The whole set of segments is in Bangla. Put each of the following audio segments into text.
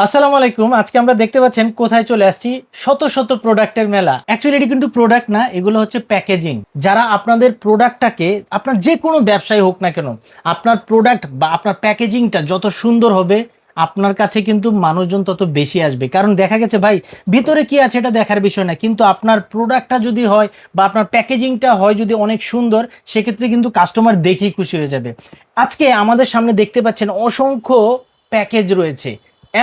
আসসালামু আলাইকুম। আজকে আমরা দেখতে পাচ্ছেন কোথায় চলে আসছি, শত শত প্রোডাক্টের মেলা। অ্যাকচুয়ালি এটি কিন্তু প্রোডাক্ট না, এগুলো হচ্ছে প্যাকেজিং। যারা আপনাদের প্রোডাক্টটাকে, আপনার যে কোনো ব্যবসায় হোক না কেন, আপনার প্রোডাক্ট বা আপনার প্যাকেজিংটা যত সুন্দর হবে আপনার কাছে কিন্তু মানুষজন তত বেশি আসবে। কারণ দেখা গেছে ভাই, ভিতরে কি আছে এটা দেখার বিষয় না, কিন্তু আপনার প্রোডাক্টটা যদি হয় বা আপনার প্যাকেজিংটা হয় যদি অনেক সুন্দর, সেক্ষেত্রে কিন্তু কাস্টমার দেখেই খুশি হয়ে যাবে। আজকে আমাদের সামনে দেখতে পাচ্ছেন অসংখ্য প্যাকেজ রয়েছে।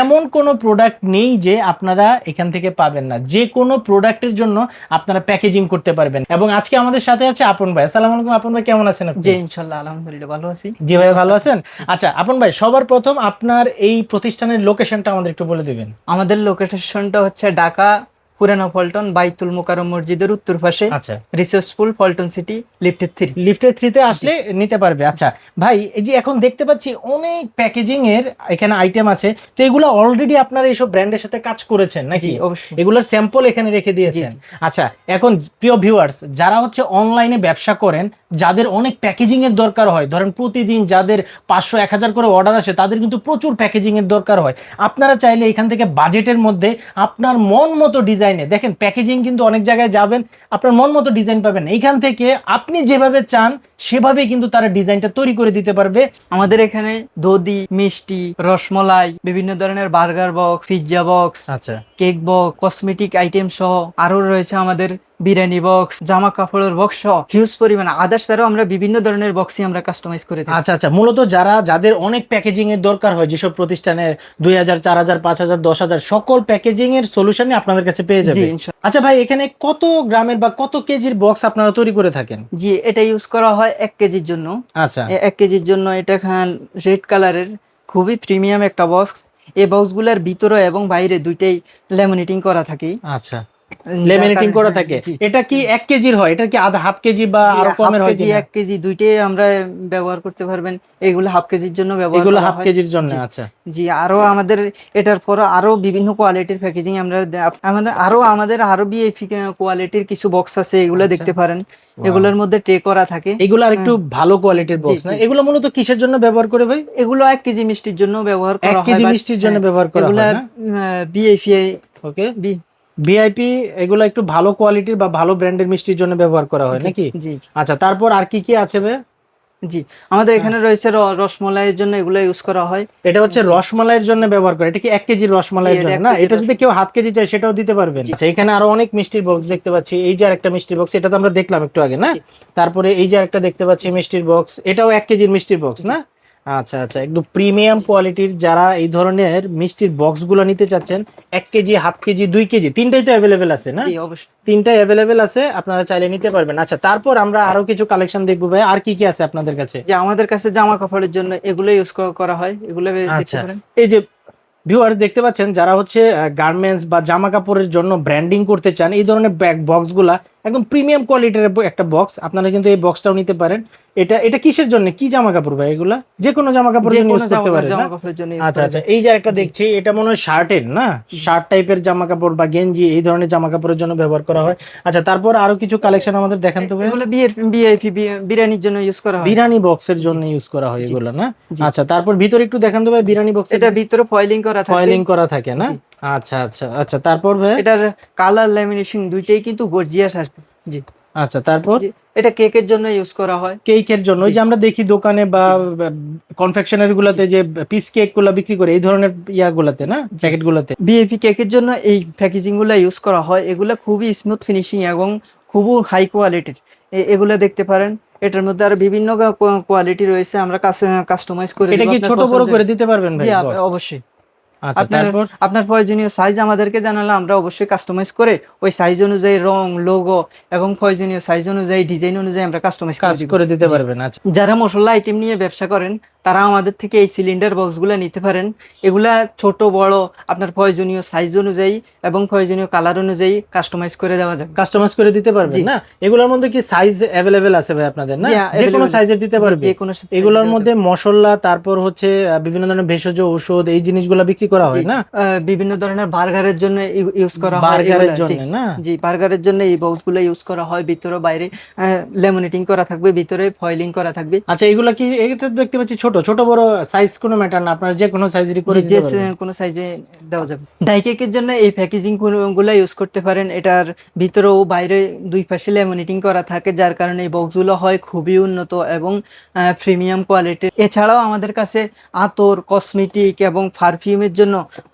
এমন কোনো প্রোডাক্ট নেই যে আপনারা এখান থেকে পাবেন না। যে কোনো প্রোডাক্টের জন্য আপনারা প্যাকেজিং করতে পারবেন। এবং আজকে আমাদের সাথে আছে আপন ভাই। আসসালামু আলাইকুম আপন ভাই, কেমন আছেন আপনি? জি, ইনশাল্লাহ আলহামদুলিল্লাহ ভালো আছি। জি ভাই, ভালো আছেন? আচ্ছা আপন ভাই, সবার প্রথম আপনার এই প্রতিষ্ঠানের লোকেশনটা আমাদের একটু বলে দিবেন। আমাদের লোকেশনটা হচ্ছে ঢাকা পুরানো পল্টন বাইতুল মোকাররম মসজিদের উত্তর পাশে, আচ্ছা, রিসোর্সফুল পল্টন সিটি, লিফটেড 3। লিফটের থ্রিতে আসলে নিতে পারবে। আচ্ছা ভাই, এই যে এখন দেখতে পাচ্ছি অনেক প্যাকেজিং এর এখানে আইটেম আছে, তো এগুলো অলরেডি আপনারা এইসব ব্র্যান্ডের সাথে কাজ করেছেন নাকি? জি অবশ্যই। এগুলোর স্যাম্পল এখানে রেখে দিয়েছেন। জি। আচ্ছা, এখন প্রিয় ভিউয়ার্স, যারা হচ্ছে অনলাইনে ব্যবসা করেন, যাদের অনেক প্যাকেজিং এর দরকার হয়, ধরেন প্রতিদিন যাদের 500-1000 করে অর্ডার আসে, তাদের কিন্তু প্রচুর প্যাকেজিং এর দরকার হয়। আপনারা চাইলে এখান থেকে বাজেটের মধ্যে আপনার মন মতো ডিজাইনে, দেখেন প্যাকেজিং কিন্তু অনেক জায়গায় যাবেন আপনার মন মতো ডিজাইন পাবেন, এইখান থেকে আপনি যেভাবে চান সেভাবে কিন্তু তারা ডিজাইনটা তৈরি করে দিতে পারবে। আমাদের এখানে দধি, মিষ্টি, রসমলাই, বিভিন্ন ধরনের বার্গার বক্স, পিৎজা বক্স, আচ্ছা কেক বক্স, কসমেটিক আইটেম সহ আরো রয়েছে আমাদের বিরিয়ানি বক্স, জামা কাপড়ের বক্স সহ হিউজ পরিমাণ আদার্স ছাড়াও আমরা বিভিন্ন ধরনের বক্সই আমরা কাস্টমাইজ করে থাকি। আচ্ছা আচ্ছা, মূলত যাদের অনেক প্যাকেজিং এর দরকার হয়, যেসব প্রতিষ্ঠানের 2000, 4000, 5000, 10000 সকল প্যাকেজিং এর সলিউশনই আপনাদের কাছে পেয়ে জি যাবে। ইনশাল্লাহ। আচ্ছা ভাই, এখানে কত গ্রামের বা কত কেজির বক্স আপনারা তৈরি করে থাকেন? জি, এটা ইউজ করা হয় 1 কেজির জন্য। আচ্ছা 1 কেজির জন্য এটা রেড কালারের খুবই প্রিমিয়াম একটা বক্স। এই বক্সগুলোর ভিতরে এবং বাইরে দুইটাই ল্যামিনেটিং করা থাকে। আচ্ছা, লেমিনেটিং করা থাকে। জি। এটা কি 1 কেজির হয়? এটা কি আধা হাফ কেজি বা জি, আরো হাফ কমের হয় কেজি কিনা? 1 কেজি দুইটাই আমরা ব্যবহার করতে পারবেন। এগুলো হাফ কেজির জন্য ব্যবহার এগুলো করা হাফ হয়। কেজির জন্য। জি। আচ্ছা জি, আরো আমাদের এটার পর আরো বিভিন্ন কোয়ালিটির প্যাকেজিং আমাদের আরো বিএফি কোয়ালিটির কিছু বক্স আছে, এগুলো আচ্ছা, দেখতে পারেন। ওয়াও। এগুলোর মধ্যে ট্রে করা থাকে। এগুলো আর একটু ভালো কোয়ালিটির জি বক্স না? জি। এগুলো মূলত কিসের জন্য ব্যবহার করে ভাই? এগুলো 1 কেজি মিষ্টির জন্য ব্যবহার 1 করা হয়, কেজি বাট মিষ্টির জন্য ব্যবহার করা এগুলা হয় না? বিএফি ওকে, ভিআইপি, এগুলো একটু ভালো কোয়ালিটির বা ভালো ব্র্যান্ডের মিষ্টির জন্য ব্যবহার করা হয় জি নাকি? জি জি। আচ্ছা, তারপর আর কি কি আছে ভাই? জি, আমাদের হ্যাঁ, এখানে রয়েছে রসমলাইয়ের জন্য এগুলো ইউজ করা হয়। এটা হচ্ছে জি রসমালাইয়ের জন্য ব্যবহার করে। এটা কি 1 কেজির জি, রসমালাইয়ের এটা জন্য 1 না? কেজি এটা যদি কেউ হাফ কেজি চায় সেটাও দিতে পারবেন। জি আচ্ছা, এখানে আরো অনেক মিষ্টির বক্স দেখতে পাচ্ছি। এই যে আরেকটা মিষ্টির বক্স, এটা তো আমরা দেখলাম একটু আগে না? জি তারপরে এই যে আরেকটা দেখতে পাচ্ছি মিষ্টির বক্স, এটাও 1 কেজির মিষ্টির বক্স জি না? আচ্ছা আচ্ছা, একদম প্রিমিয়াম কোয়ালিটির। যারা এই ধরনের মিষ্টির বক্সগুলো নিতে চাচ্ছেন, 1 কেজি, হাফ কেজি, 2 কেজি, তিনটাই তো অ্যাভেলেবেল আছে না? জি অবশ্যই। তিনটাই অ্যাভেলেবেল আছে, আপনারা চাইলে নিতে পারবেন। আচ্ছা, তারপর আমরা আরো কিছু কালেকশন দেখবো ভাই। আর কি কি আছে আপনাদের কাছে? যে আমাদের কাছে জামা কাপড়ের জন্য এগুলো ইউজ করা হয়, এগুলো দেখতে আচ্ছা, পারেন। এই যে ভিউয়ার্স দেখতে পাচ্ছেন, যারা হচ্ছে গার্মেন্টস বা জামা কাপড়ের জন্য ব্র্যান্ডিং করতে চান, এই ধরনের ব্যাগ বক্সগুলা একদম প্রিমিয়াম কোয়ালিটির একটা বক্স, আপনারা কিন্তু এই বক্সটাও নিতে পারেন। এটা এটা কিসের জন্য, কি জামা কাপড় ভাই এগুলা? যে কোনো জামা কাপড়ের যে জন্য কোনো ইউজ করতে পারেন জামা না? কাপড়ের জন্য ইউজ আচ্ছা করা আচ্ছা, যায়। এই যে একটা জি দেখছি, এটা মনে হয় শার্টের না? জি শার্ট টাইপের জামা কাপড় বা গেঞ্জি, এই ধরনের জামা কাপড়ের জন্য ব্যবহার করা হয়। আচ্ছা, তারপর আরো কিছু কালেকশন আমাদের দেখান তো ভাই। এগুলো বিআইপি বিরিয়ানির জন্য ইউজ করা হয়। বিরানি বক্সের জি জন্য ইউজ করা হয় জি এগুলো না? জি আচ্ছা, তারপর ভিতরে একটু দেখান তো ভাই জি। বিরানি বক্সের। এটা ভিতরে ফয়েলিং করা থাকবে। ফয়েলিং করা থাকে না? জি। আচ্ছা আচ্ছা আচ্ছা, তারপর ভাই? এটার কালার ল্যামিনেশন দুইটাই কিন্তু গর্জিয়াস আসবে। জি আচ্ছা, তারপর? জি। এটা কেকের জন্য ইউজ করা হয়। কেকের জন্য, ওই জি যে আমরা দেখি দোকানে বা জি কনফেকশনারি জি গুলাতে যে পিস কেক গুলা বিক্রি করে, এই ধরনের ইয়াগুলাতে না, জি। প্যাকেট গুলাতে। বিএপি কেকের জন্য এই প্যাকেজিং গুলো ইউজ করা হয়। এগুলা খুবই স্মুথ ফিনিশিং এবং খুবই হাই কোয়ালিটির। এগুলা দেখতে পারেন। এটার মধ্যে আরো বিভিন্ন কোয়ালিটি রয়েছে, আমরা কাস্টমাইজ করে এটা দিব কি আপনার ছোট বড় পছন্দের। করে দিতে পারবেন জি ভাই বক্স? অবশ্যই। আচ্ছা, আপনার তারপর? আপনার প্রয়োজনীয় সাইজ আমাদেরকে জানালে আমরা অবশ্যই কাস্টমাইজ করে ওই সাইজ অনুযায়ী রং, লোগো এবং প্রয়োজনীয় সাইজ অনুযায়ী, ডিজাইন অনুযায়ী আমরা কাস্টমাইজ করে কাজ দিব। করে দিতে জি। পারবেন। আচ্ছা যারা মশলা আইটেম নিয়ে ব্যবসা করেন তারা আমাদের থেকে এই সিলিন্ডার বক্সগুলো নিতে পারেন। এগুলা ছোট বড় আপনার প্রয়োজনীয় সাইজ অনুযায়ী এবং প্রয়োজনীয় কালার অনুযায়ী কাস্টমাইজ করে দেওয়া যাবে। কাস্টমাইজ করে দিতে পারবেন জি না? এগুলোর মধ্যে কি সাইজ অ্যাভেলেবেল আছে ভাই আপনাদের না? জি যে কোনো available সাইজের দিতে জি, পারবে? যে কোনো size এগুলোর দেওয়া মধ্যে যাবে। মশলা, তারপর হচ্ছে বিভিন্ন ধরনের ভেষজ ঔষধ, এই জিনিসগুলো বিক্রি করা জি হয় না? বিভিন্ন ধরনের বার্গারের জন্য ইউজ করা হয় বার্গারের এগুলা। জি জন্য না? জি, বার্গারের জন্য এই বক্সগুলো ইউজ করা হয়। ভিতরে বাইরে ল্যামিনেটিং করা থাকবে, ভিতরে ফয়েলিং করা থাকবে। আচ্ছা, এগুলা কি, এটা দেখতে পাচ্ছি ছোট ছোট বড় সাইজ কোনো ম্যাটার না, আপনারা যে কোনো সাইজেরই করে দিতে পারবেন। কোনো সাইজে দেওয়া যাবে। ডাই কেকের জন্য এই প্যাকেজিং গুলো ইউজ করতে পারেন। এটার ভিতরেও বাইরে দুই পাশে ল্যামিনেটিং করা থাকে, যার কারণে এই বক্সগুলো হয় খুবই উন্নত এবং প্রিমিয়াম কোয়ালিটির। এছাড়াও আমাদের কাছে আতর, কসমেটিক এবং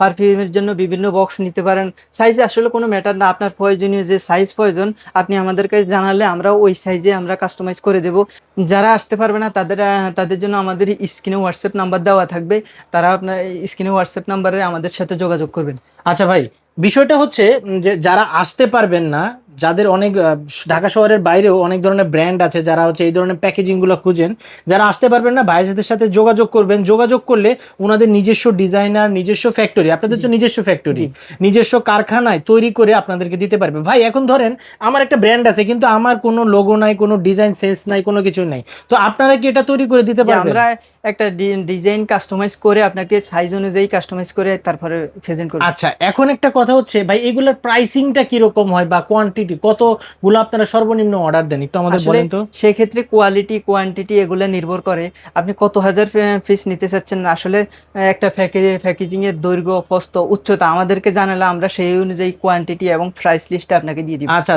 পারফিউমের জন্য বিভিন্ন বক্স নিতে পারেন। সাইজে আসলে কোনো ম্যাটার না, আপনার প্রয়োজনীয় যে সাইজ প্রয়োজন আপনি আমাদের কাছে জানালে আমরা ওই সাইজে আমরা কাস্টমাইজ করে দেব। যারা আসতে পারবে না তাদের জন্য আমাদের স্ক্রিনে হোয়াটসঅ্যাপ নাম্বার দেওয়া থাকবে, তারা আপনার স্ক্রিনে হোয়াটসঅ্যাপ নাম্বারে আমাদের সাথে যোগাযোগ করবেন। আচ্ছা ভাই, বিষয়টা হচ্ছে যে যারা আসতে পারবেন না, যাদের অনেক ঢাকা শহরের বাইরেও অনেক ধরনের ব্র্যান্ড আছে যারা হচ্ছে এই ধরনের প্যাকেজিং গুলো খুঁজেন, যারা আসতে পারবেন না ভাইদের সাথে যোগাযোগ করবেন। যোগাযোগ করলে ওনাদের নিজস্ব ডিজাইনার, নিজস্ব ফ্যাক্টরি, আপনাদের তো নিজস্ব ফ্যাক্টরি, নিজস্ব কারখানায় তৈরি করে আপনাদেরকে দিতে পারবে। ভাই এখন ধরেন আমার একটা ব্র্যান্ড আছে কিন্তু আমার কোনো লোগো নাই, কোনো ডিজাইন সেন্স নাই, কোনো কিছু নাই, তো আপনারা কি এটা তৈরি করে দিতে পারবেন? আমরা একটা ডিজাইন কাস্টমাইজ করে আপনাকে সাইজ অনুযায়ী কাস্টমাইজ করে তারপরে প্রেজেন্ট করব। আচ্ছা, এখন একটা কথা হচ্ছে ভাই, এগুলোর প্রাইসিংটা কিরকম হয় বা কোয়ান্টিটি কতগুলো আপনারা সর্বনিম্ন অর্ডার দেন, একটু আমাদের আসলে বলেন তো। সেক্ষেত্রে কোয়ালিটি কোয়ান্টিটি এগুলো নির্ভর করে আপনি কত হাজার পিস নিতে চাচ্ছেন। আসলে একটা প্যাকেজিং এর দৈর্ঘ্য, প্রস্থ, উচ্চতা আমাদেরকে জানালে আমরা সেই অনুযায়ী কোয়ান্টিটি এবং প্রাইস লিস্ট আপনাকে দিয়ে দিব। আচ্ছা।